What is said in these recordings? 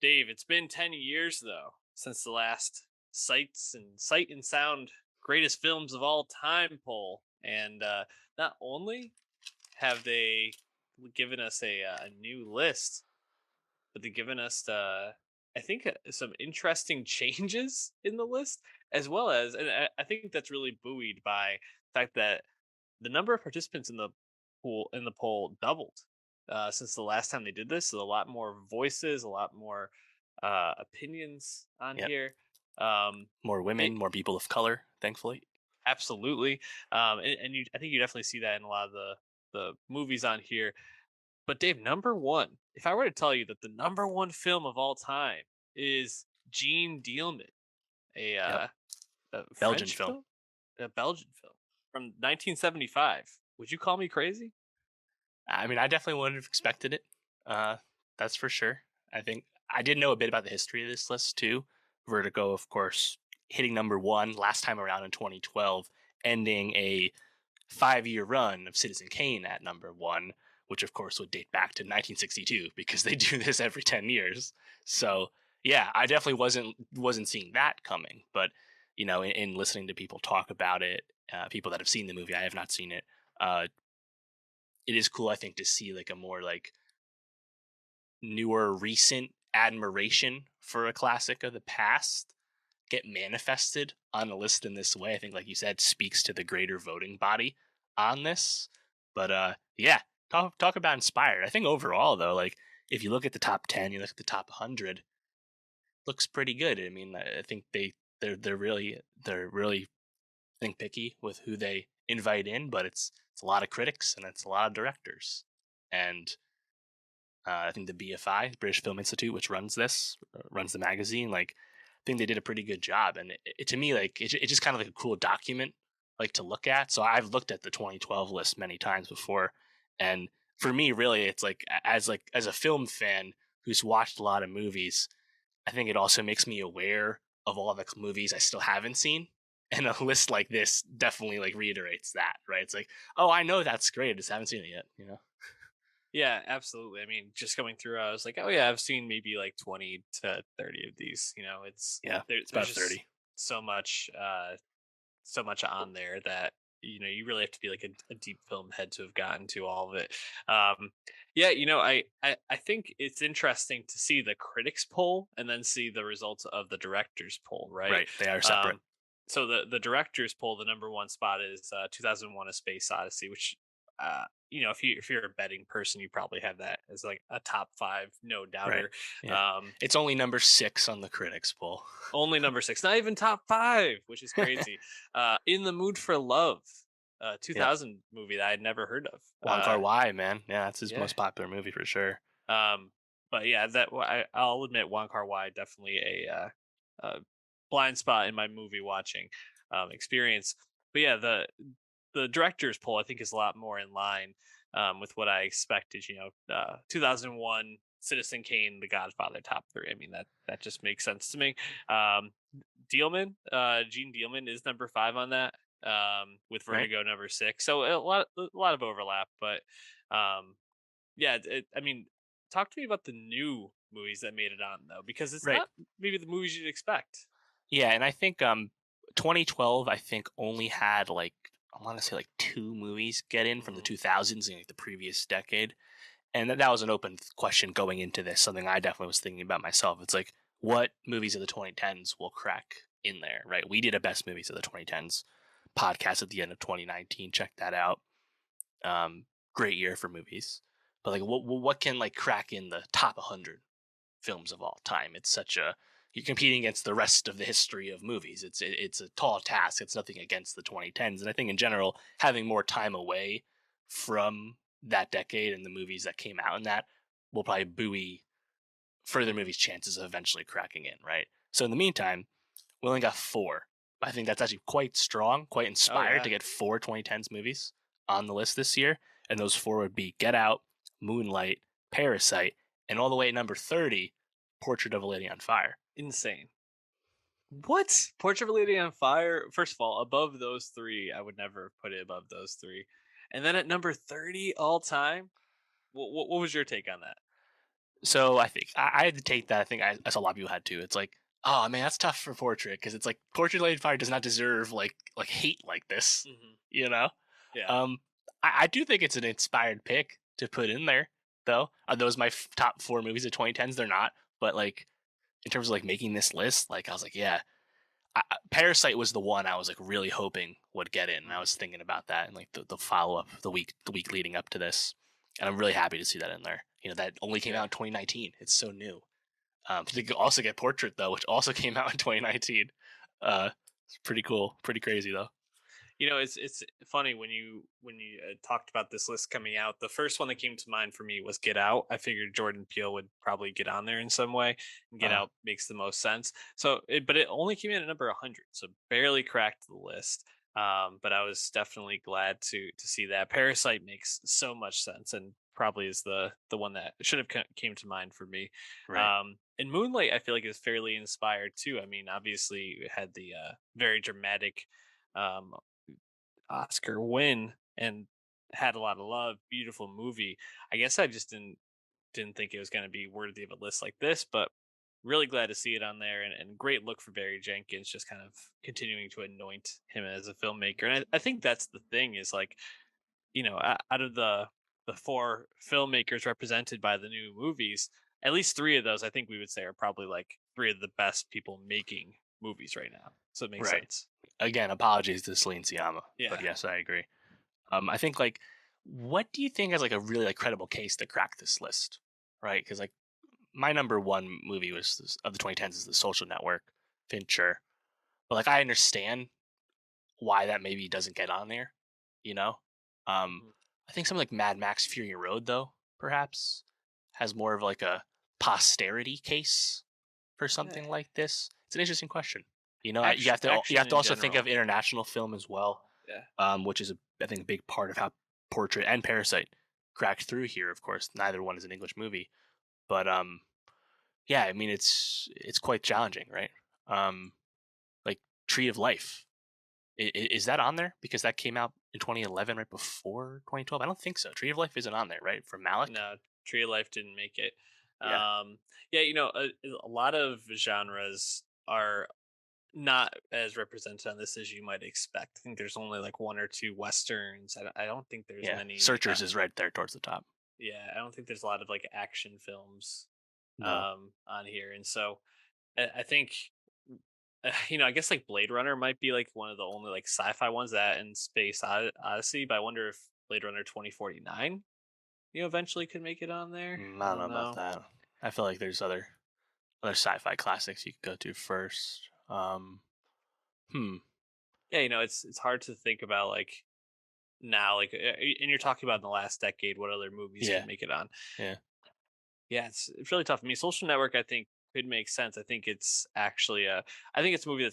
Dave, it's been 10 years though since the last Sight and Sound greatest films of all time poll, and not only have they given us a new list, but they've given us I think some interesting changes in the list, as well as, and I think that's really buoyed by the fact that the number of participants in the poll doubled since the last time they did this. So a lot more voices, a lot more opinions on Yep. here. Um, More women, it, more people of color, thankfully. Absolutely, and I think you definitely see that in a lot of the movies on here. But Dave, number one, if I were to tell you that the number one film of all time is Gene Dealman, a, Yep. uh, a Belgian French film. film, a Belgian film from 1975, would you call me crazy? I mean, I definitely wouldn't have expected it. Uh, that's for sure. I think I did know a bit about the history of this list too. Vertigo, of course, hitting number one last time around in 2012, ending a 5-year run of Citizen Kane at number one, which of course would date back to 1962 because they do this every 10 years. So yeah, I definitely wasn't seeing that coming. But in listening to people talk about it, people that have seen the movie, I have not seen it. Uh, it is cool, I think, to see like a more like newer, recent admiration for a classic of the past get manifested on a list in this way. I think, like you said, speaks to the greater voting body on this. But yeah, talk about inspired. I think overall though, like if you look at the top 10, you look at the top 100, looks pretty good. I mean, I think they're really think picky with who they invite in, but it's a lot of critics and it's a lot of directors. And I think the BFI, British Film Institute, which runs the magazine, like I think they did a pretty good job. And to me, like it's just kind of like a cool document, like to look at. So I've looked at the 2012 list many times before, and for me, really, it's like as a film fan who's watched a lot of movies, I think it also makes me aware of all the movies I still haven't seen. And a list like this definitely like reiterates that, right? It's like, oh, I know that's great. I just haven't seen it yet. Yeah, absolutely. I mean, just going through, I was like, oh yeah, I've seen maybe like 20 to 30 of these. Yeah, it's There's about just 30. so much, so much on there that you really have to be like a deep film head to have gotten to all of it. Yeah, I think it's interesting to see the critics poll and then see the results of the directors poll, right? Right, they are separate. Um, so the directors poll, the number one spot is 2001: A Space Odyssey, which if you're a betting person, you probably have that as like a top five, no Right. doubter. Yeah. Um, It's only number 6 on the critics poll. Only number six, not even top five, which is crazy. In the Mood for Love, Yep. 2000 movie that I'd never heard of. Wong Kar Wai, man. Yeah, that's his Yeah. most popular movie for sure. But yeah, I'll admit Wong Kar Wai definitely a blind spot in my movie watching experience. But yeah, the director's poll I think is a lot more in line with what I expected. 2001, Citizen Kane, The Godfather, top three. I mean that just makes sense to me. Um, Gene Dealman is number five on that. With Right? Vertigo number six. So a lot of overlap, but um, yeah, I mean, talk to me about the new movies that made it on though, because it's Right. not maybe the movies you'd expect. Yeah, and I think 2012 I think only had like I want to say like 2 movies get in from the Hmm. 2000s in like the previous decade. And that was an open question going into this, something I definitely was thinking about myself. It's like what movies of the 2010s will crack in there, right? We did a best movies of the 2010s podcast at the end of 2019. Check that out. Um, Great year for movies. But like, what can like crack in the top 100 films of all time? It's such a you're competing against the rest of the history of movies. It's a tall task. It's nothing against the 2010s, and I think in general, having more time away from that decade and the movies that came out in that will probably buoy further movies' chances of eventually cracking in. Right. So in the meantime, we only got 4. I think that's actually quite strong, quite Oh inspired to yeah, get 4 2010s movies on the list this year. And those 4 would be Get Out, Moonlight, Parasite, and all the way at number 30, Portrait of a Lady on Fire. insane. What? Portrait of a Lady on Fire? First of all, above those three, I would never put it above those three. And then at number 30 all time, what was your take on that? So I think I had to take that. I think as a lot of people had to. It's like, oh man, that's tough for Portrait because it's like Portrait of Lady Fire does not deserve like hate like this, Hmm. you know. Yeah. Um, I do think it's an inspired pick to put in there, though. Are those my top four movies of 2010s? They're not, but like in terms of like making this list, like I was like, yeah, Parasite was the one I was like really hoping would get in. And I Hmm. was thinking about that and like the follow up the week leading up to this, and I'm really happy to see that in there. You know, that only came out Yeah. in 2019. It's so new. You could also get Portrait though, which also came out in 2019. It's pretty cool, pretty crazy though. It's funny when you talked about this list coming out. The first one that came to mind for me was Get Out. I figured Jordan Peele would probably get on there in some way, and Get Uh, Out makes the most sense. But it only came in at number 100, so barely cracked the list. But I was definitely glad to see that. Parasite makes so much sense, and probably is the one that should have came to mind for me. right, And Moonlight, I feel like is fairly inspired too. I mean, obviously, it had the very dramatic um, Oscar win and had a lot of love. Beautiful movie. I guess I just didn't think it was going to be worthy of a list like this, but really glad to see it on there, and great look for Barry Jenkins, just kind of continuing to anoint him as a filmmaker. And I think that's the thing is like out of the four filmmakers represented by the new movies, at least three of those I think we would say are probably like three of the best people making movies right now. So it makes right. sense. Again, apologies to Celine Sciamma, Yeah. but yes, I agree. I think like, what do you think is like a really like credible case to crack this list, right? Because like my number one movie was of the 2010s is The Social Network, Fincher, but like I understand why that maybe doesn't get on there, you know. Um, Mhm. I think something like Mad Max Fury Road though perhaps has more of like a posterity case for Yeah. something like this. It's an interesting question. You know, you Action have to in also think of general. international film as well, Yeah. which is I think a big part of how Portrait and Parasite cracked through here. Of course, neither one is an English movie, but yeah, I mean it's quite challenging, right? Um, like Tree of Life, is that on there because that came out in 2011, right before 2012? I don't think so. Tree of Life isn't on there, right? From Malik. No, Tree of Life didn't make it. Yeah, Yeah, a lot of genres are not as represented on this as you might expect. I think there's only like one or two westerns. I don't think there's yeah. many. Searchers is right there towards the top. Yeah, I don't think there's a lot of like action films No, on here, and so I think I guess like Blade Runner might be like one of the only like sci-fi ones, that and Space Odyssey. But I wonder if Blade Runner 2049 eventually could make it on there. I I don't know don't about know. that. I feel like there's other sci-fi classics you could go to first. Hmm. Yeah, it's hard to think about like now, like, and you're talking about in the last decade, what other movies could Yeah. make it on. Yeah. Yeah, it's really tough. I mean, Social Network, I think, could make sense. I think it's actually I think it's a movie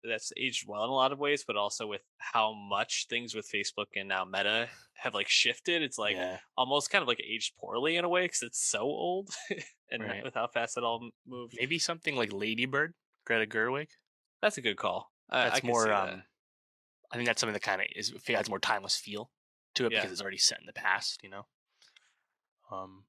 that's aged well in a lot of ways, but also with how much things with Facebook and now Meta have like shifted, it's like Yeah. almost kind of like aged poorly in a way because it's so old, and Right. with how fast it all moved. Maybe something like Lady Bird, Greta Gerwig. That's a good call. I That's could more. see that. I think that's something that kind of has more timeless feel to it Yeah. because it's already set in the past. You know. Um.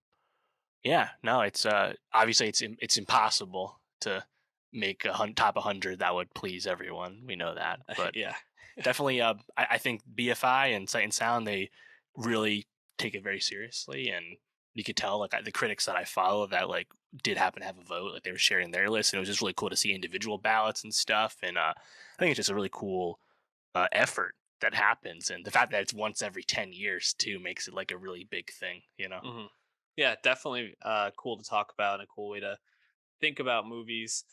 Yeah. No. It's obviously it's impossible to make a top 100 that would please everyone. We know that, but Yeah. definitely. I think BFI and Sight and Sound they really take it very seriously, and you could tell like the critics that I follow that like did happen to have a vote, like they were sharing their list, and it was just really cool to see individual ballots and stuff. And I think it's just a really cool effort that happens, and the fact that it's once every 10 years too makes it like a really big thing. You know? Hmm. Yeah, definitely cool to talk about and a cool way to think about movies.